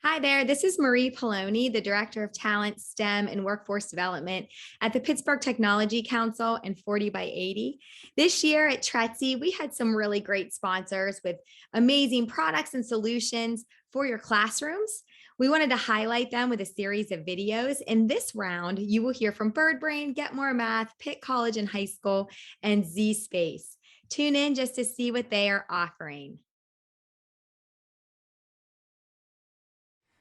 Hi there, this is Marie Poloni, the Director of Talent, STEM, and Workforce Development at the Pittsburgh Technology Council and 40 by 80. This year at TRETC, we had some really great sponsors with amazing products and solutions for your classrooms. We wanted to highlight them with a series of videos. In this round, you will hear from BirdBrain, Get More Math, Pitt College and High School, and Zspace. Tune in just to see what they are offering.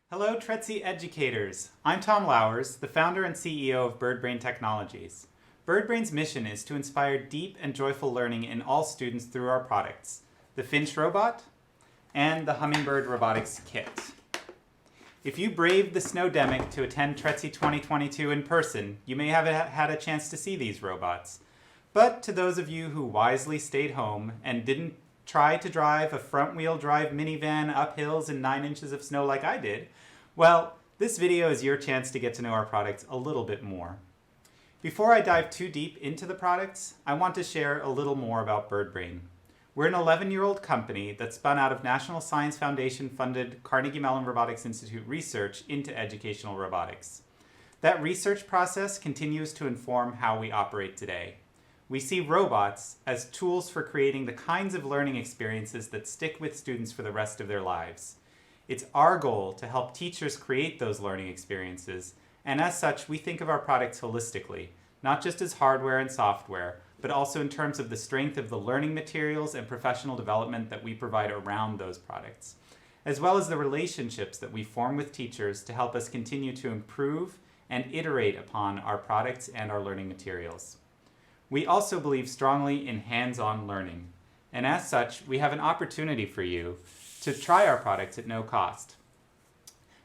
Hello, TRETC educators. I'm Tom Lowers, the founder and CEO of BirdBrain Technologies. BirdBrain's mission is to inspire deep and joyful learning in all students through our products, the Finch Robot and the Hummingbird Robotics Kit. If you braved the snowdemic to attend TRETC 2022 in person, you may have had a chance to see these robots. But to those of you who wisely stayed home and didn't try to drive a front-wheel drive minivan up hills in 9 inches of snow like I did, well, this video is your chance to get to know our products a little bit more. Before I dive too deep into the products, I want to share a little more about BirdBrain. We're an 11-year-old company that spun out of National Science Foundation-funded Carnegie Mellon Robotics Institute research into educational robotics. That research process continues to inform how we operate today. We see robots as tools for creating the kinds of learning experiences that stick with students for the rest of their lives. It's our goal to help teachers create those learning experiences, and as such, we think of our products holistically, not just as hardware and software, but also in terms of the strength of the learning materials and professional development that we provide around those products, as well as the relationships that we form with teachers to help us continue to improve and iterate upon our products and our learning materials. We also believe strongly in hands-on learning, and as such, we have an opportunity for you to try our products at no cost.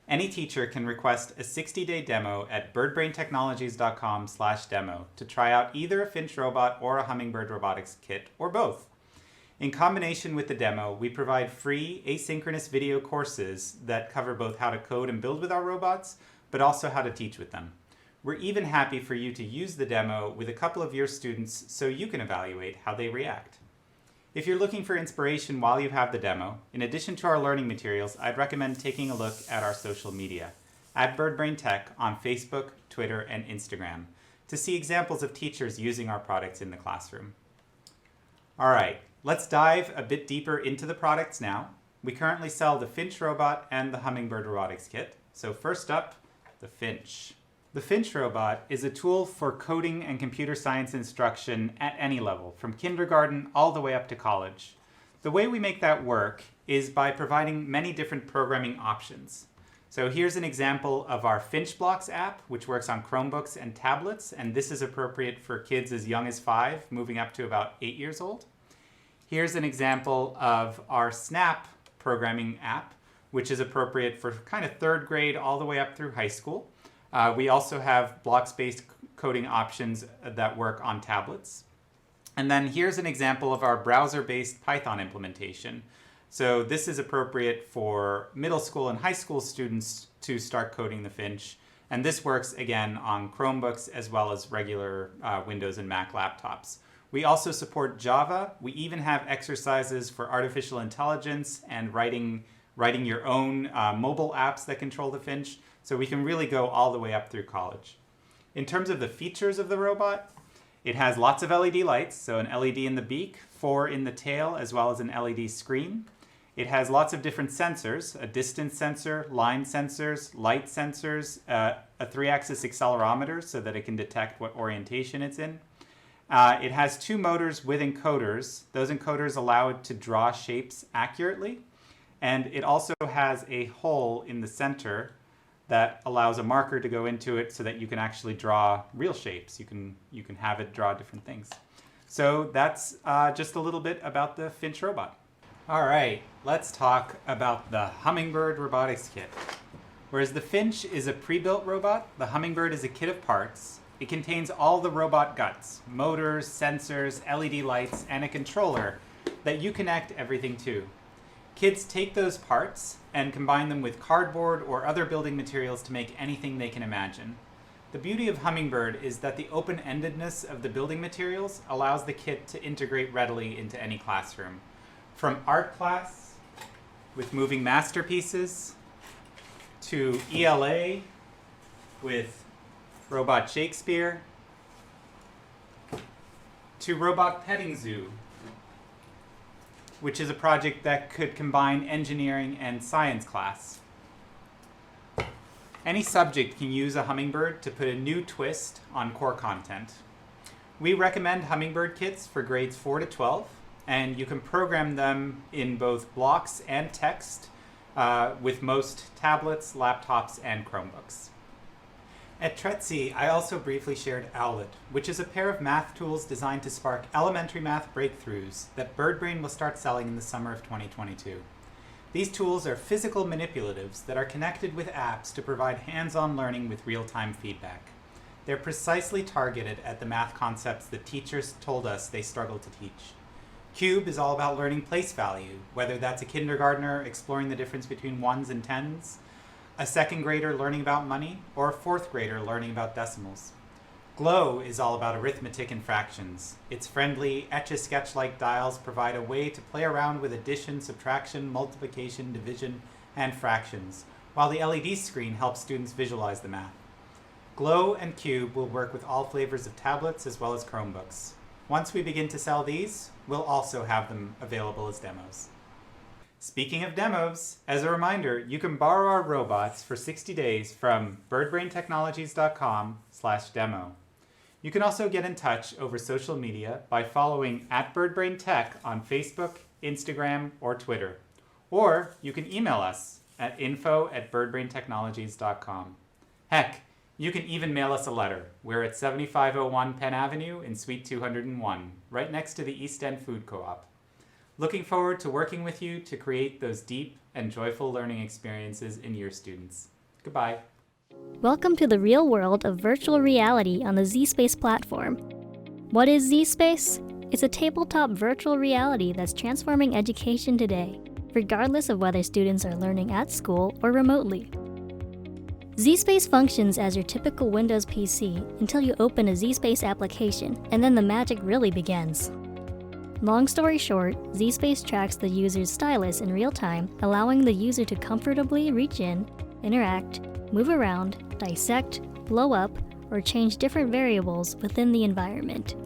Any teacher can request a 60-day demo at birdbraintechnologies.com/demo to try out either a Finch Robot or a Hummingbird Robotics Kit, or both. In combination with the demo, we provide free asynchronous video courses that cover both how to code and build with our robots, but also how to teach with them. We're even happy for you to use the demo with a couple of your students so you can evaluate how they react. If you're looking for inspiration while you have the demo, in addition to our learning materials, I'd recommend taking a look at our social media, at BirdBrain Tech on Facebook, Twitter, and Instagram, to see examples of teachers using our products in the classroom. All right, let's dive a bit deeper into the products now. We currently sell the Finch Robot and the Hummingbird Robotics Kit. So first up, the Finch. The Finch Robot is a tool for coding and computer science instruction at any level, from kindergarten all the way up to college. The way we make that work is by providing many different programming options. So here's an example of our Finch Blocks app, which works on Chromebooks and tablets, and this is appropriate for kids as young as 5, moving up to about 8 years old. Here's an example of our Snap programming app, which is appropriate for kind of 3rd grade all the way up through high school. We also have blocks-based coding options that work on tablets. And then here's an example of our browser-based Python implementation. So this is appropriate for middle school and high school students to start coding the Finch. And this works, again, on Chromebooks as well as regular Windows and Mac laptops. We also support Java. We even have exercises for artificial intelligence and writing your own mobile apps that control the Finch. So we can really go all the way up through college. In terms of the features of the robot, it has lots of LED lights, so an LED in the beak, 4 in the tail, as well as an LED screen. It has lots of different sensors, a distance sensor, line sensors, light sensors, a 3-axis accelerometer so that it can detect what orientation it's in. It has 2 motors with encoders. Those encoders allow it to draw shapes accurately. And it also has a hole in the center that allows a marker to go into it so that you can actually draw real shapes. You can have it draw different things. So that's just a little bit about the Finch Robot. All right, let's talk about the Hummingbird Robotics Kit. Whereas the Finch is a pre-built robot, the Hummingbird is a kit of parts. It contains all the robot guts, motors, sensors, LED lights, and a controller that you connect everything to. Kids take those parts and combine them with cardboard or other building materials to make anything they can imagine. The beauty of Hummingbird is that the open-endedness of the building materials allows the kit to integrate readily into any classroom. From art class with moving masterpieces to ELA with Robot Shakespeare, to Robot Petting Zoo, which is a project that could combine engineering and science class. Any subject can use a Hummingbird to put a new twist on core content. We recommend Hummingbird kits for grades 4 to 12, and you can program them in both blocks and text with most tablets, laptops, and Chromebooks. At TRETC, I also briefly shared Owlet, which is a pair of math tools designed to spark elementary math breakthroughs that BirdBrain will start selling in the summer of 2022. These tools are physical manipulatives that are connected with apps to provide hands-on learning with real-time feedback. They're precisely targeted at the math concepts that teachers told us they struggle to teach. Cube is all about learning place value, whether that's a kindergartner exploring the difference between ones and tens, a second grader learning about money, or a fourth grader learning about decimals. Glow is all about arithmetic and fractions. Its friendly, etch-a-sketch-like dials provide a way to play around with addition, subtraction, multiplication, division, and fractions, while the LED screen helps students visualize the math. Glow and Cube will work with all flavors of tablets as well as Chromebooks. Once we begin to sell these, we'll also have them available as demos. Speaking of demos, as a reminder, you can borrow our robots for 60 days from birdbraintechnologies.com/demo. You can also get in touch over social media by following @BirdBrainTech on Facebook, Instagram, or Twitter. Or you can email us at info@birdbraintechnologies.com. Heck, you can even mail us a letter. We're at 7501 Penn Avenue in Suite 201, right next to the East End Food Co-op. Looking forward to working with you to create those deep and joyful learning experiences in your students. Goodbye. Welcome to the real world of virtual reality on the Zspace platform. What is Zspace? It's a tabletop virtual reality that's transforming education today, regardless of whether students are learning at school or remotely. Zspace functions as your typical Windows PC until you open a Zspace application, and then the magic really begins. Long story short, Zspace tracks the user's stylus in real time, allowing the user to comfortably reach in, interact, move around, dissect, blow up, or change different variables within the environment.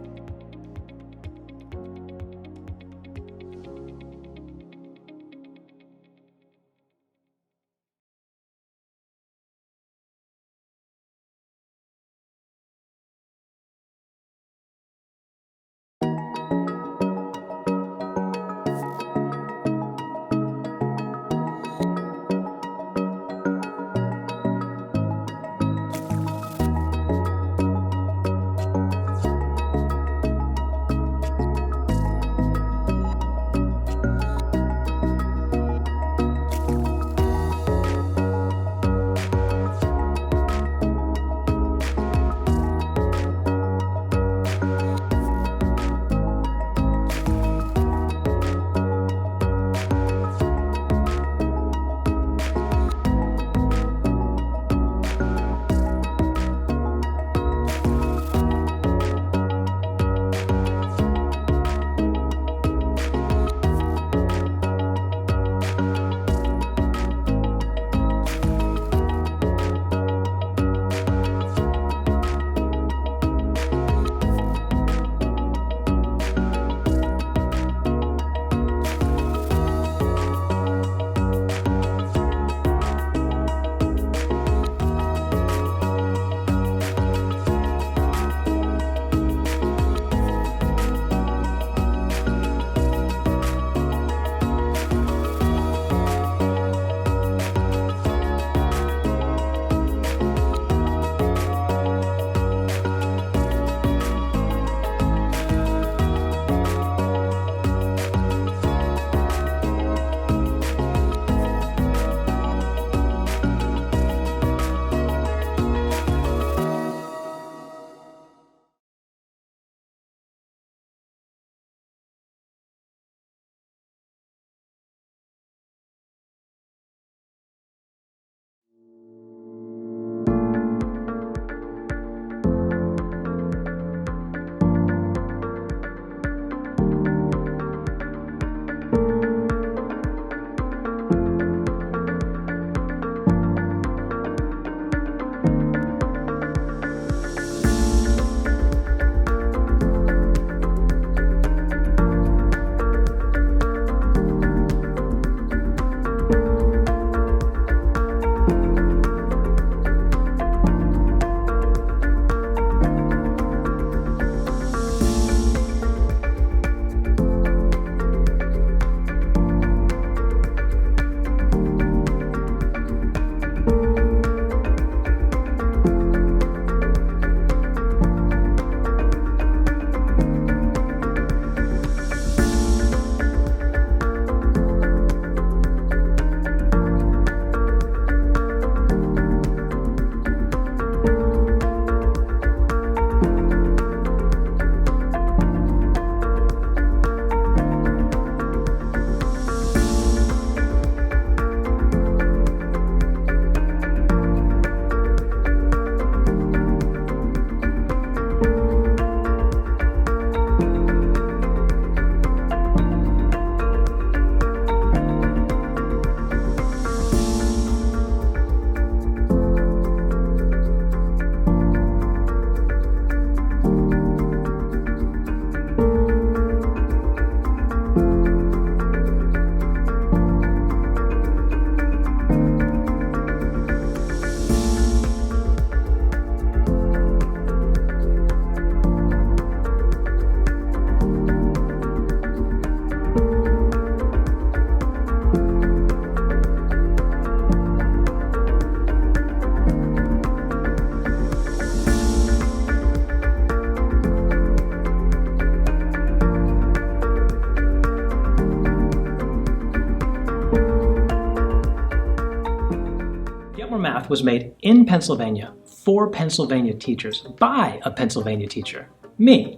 Math was made in Pennsylvania for Pennsylvania teachers by a Pennsylvania teacher, me.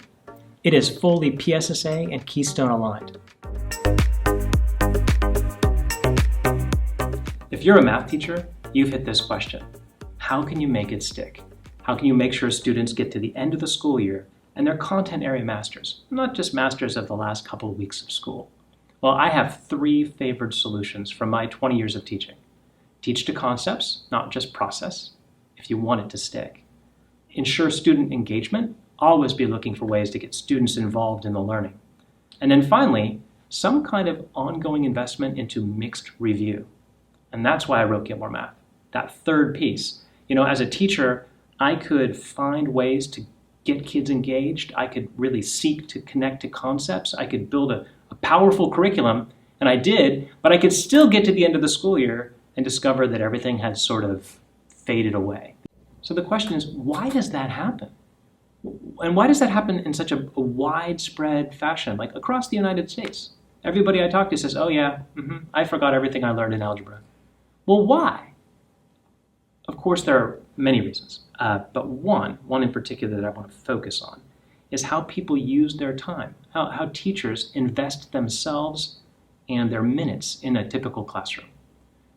It is fully PSSA and Keystone aligned. If you're a math teacher, you've hit this question. How can you make it stick? How can you make sure students get to the end of the school year and they're content area masters, not just masters of the last couple of weeks of school? Well, I have 3 favored solutions from my 20 years of teaching. Teach to concepts, not just process, if you want it to stick. Ensure student engagement, always be looking for ways to get students involved in the learning. And then finally, some kind of ongoing investment into mixed review. And that's why I wrote Get More Math. That third piece. As a teacher, I could find ways to get kids engaged. I could really seek to connect to concepts. I could build a powerful curriculum, and I did, but I could still get to the end of the school year and discover that everything had sort of faded away. So the question is, why does that happen? And why does that happen in such a widespread fashion, like across the United States? Everybody I talk to says, oh yeah, I forgot everything I learned in algebra. Well, why? Of course, there are many reasons, but one in particular that I want to focus on is how people use their time, how teachers invest themselves and their minutes in a typical classroom.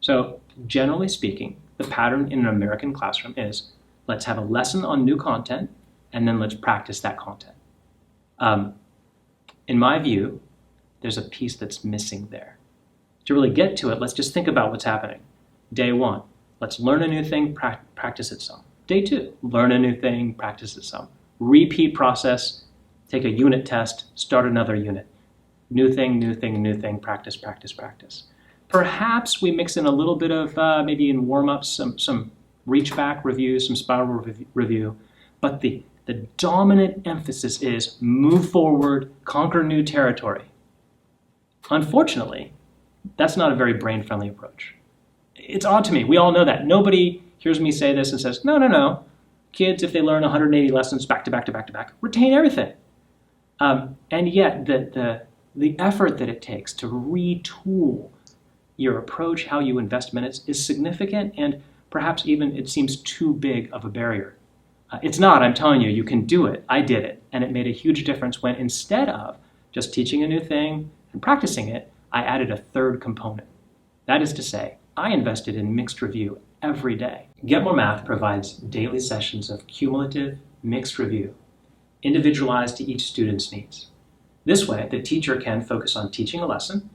So generally speaking, the pattern in an American classroom is let's have a lesson on new content and then let's practice that content. In my view, there's a piece that's missing there. To really get to it, let's just think about what's happening. Day 1, let's learn a new thing, practice it some. Day 2, learn a new thing, practice it some. Repeat process, take a unit test, start another unit. New thing, practice, practice, practice. Perhaps we mix in a little bit of, maybe in warm-ups, some reach-back review, some spiral review, but the dominant emphasis is move forward, conquer new territory. Unfortunately, that's not a very brain-friendly approach. It's odd to me. We all know that. Nobody hears me say this and says, no. Kids, if they learn 180 lessons back to back, retain everything. And yet, the effort that it takes to retool your approach, how you invest minutes, is significant, and perhaps even it seems too big of a barrier. It's not, I'm telling you, you can do it. I did it, and it made a huge difference when instead of just teaching a new thing and practicing it, I added a third component. That is to say, I invested in mixed review every day. Get More Math provides daily sessions of cumulative mixed review, individualized to each student's needs. This way, the teacher can focus on teaching a lesson,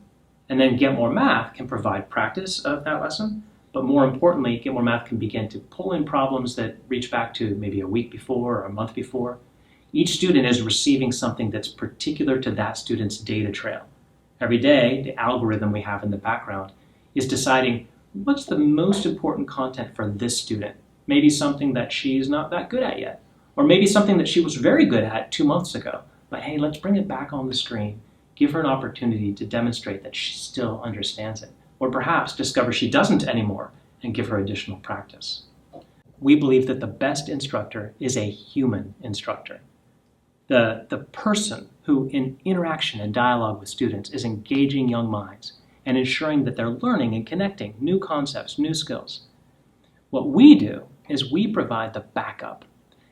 and then Get More Math can provide practice of that lesson, but more importantly, Get More Math can begin to pull in problems that reach back to maybe a week before or a month before. Each student is receiving something that's particular to that student's data trail. Every day, the algorithm we have in the background is deciding what's the most important content for this student. Maybe something that she's not that good at yet, or maybe something that she was very good at 2 months ago. But hey, let's bring it back on the screen. Give her an opportunity to demonstrate that she still understands it, or perhaps discover she doesn't anymore and give her additional practice. We believe that the best instructor is a human instructor. The person who, in interaction and dialogue with students, is engaging young minds and ensuring that they're learning and connecting new concepts, new skills. What we do is we provide the backup.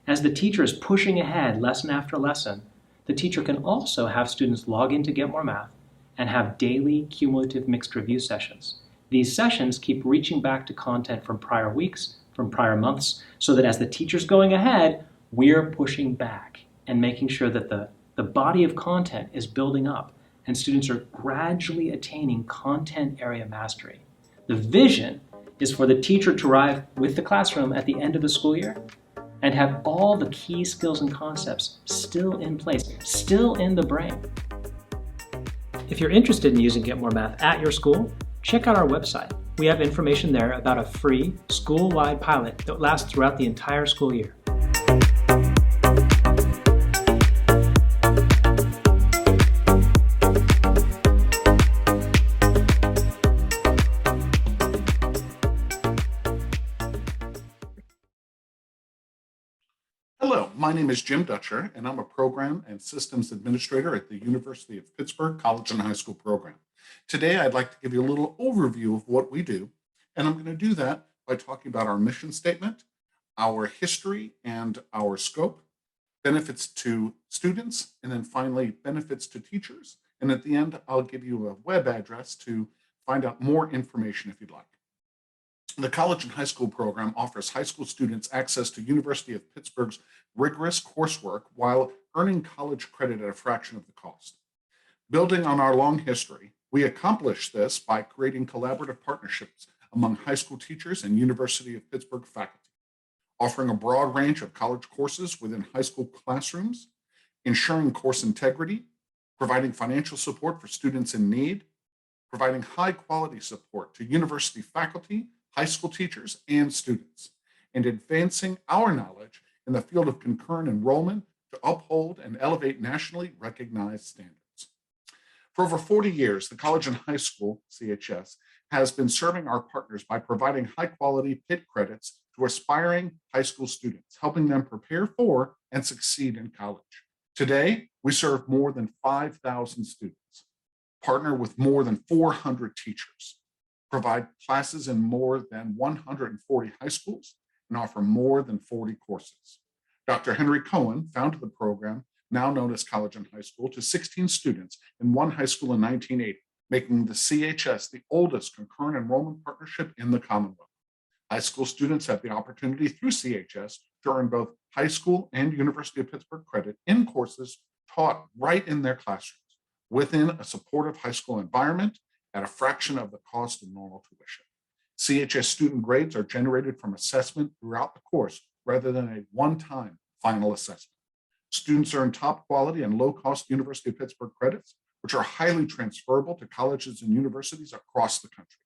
As the teacher is pushing ahead lesson after lesson, the teacher can also have students log in to Get More Math and have daily cumulative mixed review sessions. These sessions keep reaching back to content from prior weeks, from prior months, so that as the teacher's going ahead, we're pushing back and making sure that the body of content is building up and students are gradually attaining content area mastery. The vision is for the teacher to arrive with the classroom at the end of the school year and have all the key skills and concepts still in place, still in the brain. If you're interested in using Get More Math at your school, check out our website. We have information there about a free school-wide pilot that lasts throughout the entire school year. Hello, my name is Jim Dutcher, and I'm a Program and Systems Administrator at the University of Pittsburgh College and High School program. Today, I'd like to give you a little overview of what we do, and I'm going to do that by talking about our mission statement, our history and our scope, benefits to students, and then finally benefits to teachers. And at the end, I'll give you a web address to find out more information if you'd like. The college and high school program offers high school students access to University of Pittsburgh's rigorous coursework while earning college credit at a fraction of the cost. Building on our long history, we accomplish this by creating collaborative partnerships among high school teachers and University of Pittsburgh faculty, offering a broad range of college courses within high school classrooms, ensuring course integrity, providing financial support for students in need, providing high quality support to university faculty, high school teachers, and students, and advancing our knowledge in the field of concurrent enrollment to uphold and elevate nationally recognized standards. For over 40 years, the College and High School, CHS, has been serving our partners by providing high quality PIT credits to aspiring high school students, helping them prepare for and succeed in college. Today, we serve more than 5,000 students, partner with more than 400 teachers, provide classes in more than 140 high schools, and offer more than 40 courses. Dr. Henry Cohen founded the program, now known as College and High School, to 16 students in one high school in 1980, making the CHS the oldest concurrent enrollment partnership in the Commonwealth. High school students have the opportunity through CHS to earn both high school and University of Pittsburgh credit in courses taught right in their classrooms within a supportive high school environment at a fraction of the cost of normal tuition. CHS student grades are generated from assessment throughout the course rather than a one-time final assessment. Students earn top quality and low-cost University of Pittsburgh credits, which are highly transferable to colleges and universities across the country.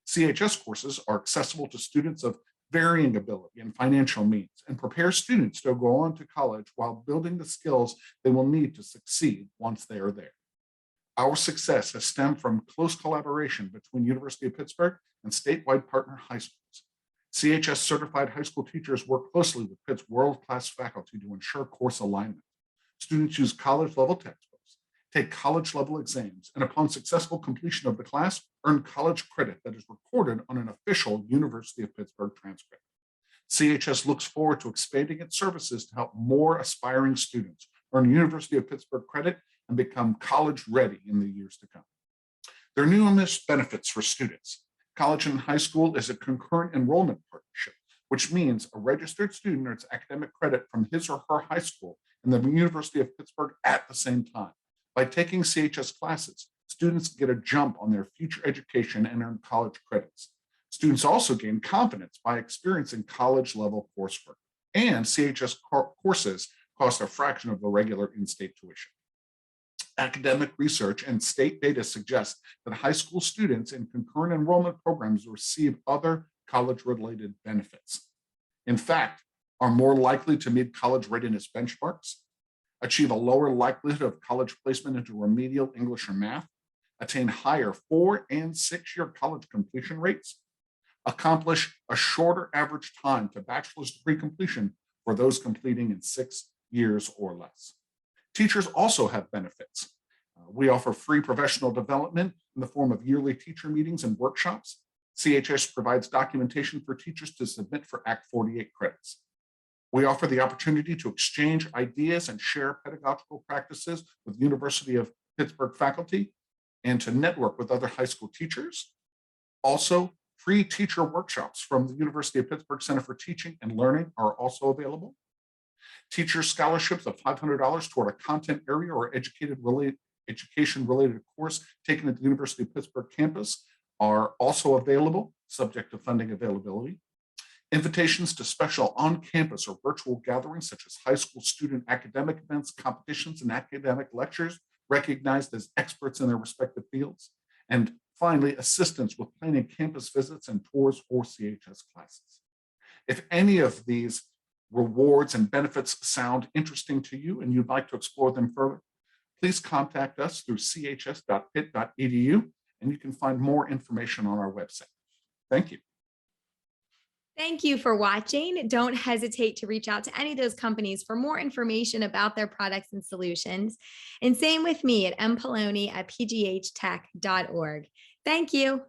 CHS courses are accessible to students of varying ability and financial means and prepare students to go on to college while building the skills they will need to succeed once they are there. Our success has stemmed from close collaboration between University of Pittsburgh and statewide partner high schools. CHS certified high school teachers work closely with Pitt's world-class faculty to ensure course alignment. Students use college-level textbooks, take college-level exams, and upon successful completion of the class, earn college credit that is recorded on an official University of Pittsburgh transcript. CHS looks forward to expanding its services to help more aspiring students earn University of Pittsburgh credit and become college ready in the years to come. There are numerous benefits for students. College and high school is a concurrent enrollment partnership, which means a registered student earns academic credit from his or her high school and the University of Pittsburgh at the same time. By taking CHS classes, students get a jump on their future education and earn college credits. Students also gain confidence by experiencing college-level coursework, and CHS courses cost a fraction of the regular in-state tuition. Academic research and state data suggest that high school students in concurrent enrollment programs receive other college-related benefits. In fact, are more likely to meet college readiness benchmarks, achieve a lower likelihood of college placement into remedial English or math, attain higher 4- and 6-year college completion rates, accomplish a shorter average time to bachelor's degree completion for those completing in 6 years or less. Teachers also have benefits. We offer free professional development in the form of yearly teacher meetings and workshops. CHS provides documentation for teachers to submit for Act 48 credits. We offer the opportunity to exchange ideas and share pedagogical practices with University of Pittsburgh faculty and to network with other high school teachers. Also, free teacher workshops from the University of Pittsburgh Center for Teaching and Learning are also available. Teacher scholarships of $500 toward a content area or education-related course taken at the University of Pittsburgh campus are also available, subject to funding availability. Invitations to special on-campus or virtual gatherings such as high school student academic events, competitions, and academic lectures recognized as experts in their respective fields. And finally, assistance with planning campus visits and tours for CHS classes. If any of these rewards and benefits sound interesting to you and you'd like to explore them further, please contact us through chs.pitt.edu and you can find more information on our website. Thank you. Thank you for watching. Don't hesitate to reach out to any of those companies for more information about their products and solutions. And same with me at mpoloni@pghtech.org. Thank you.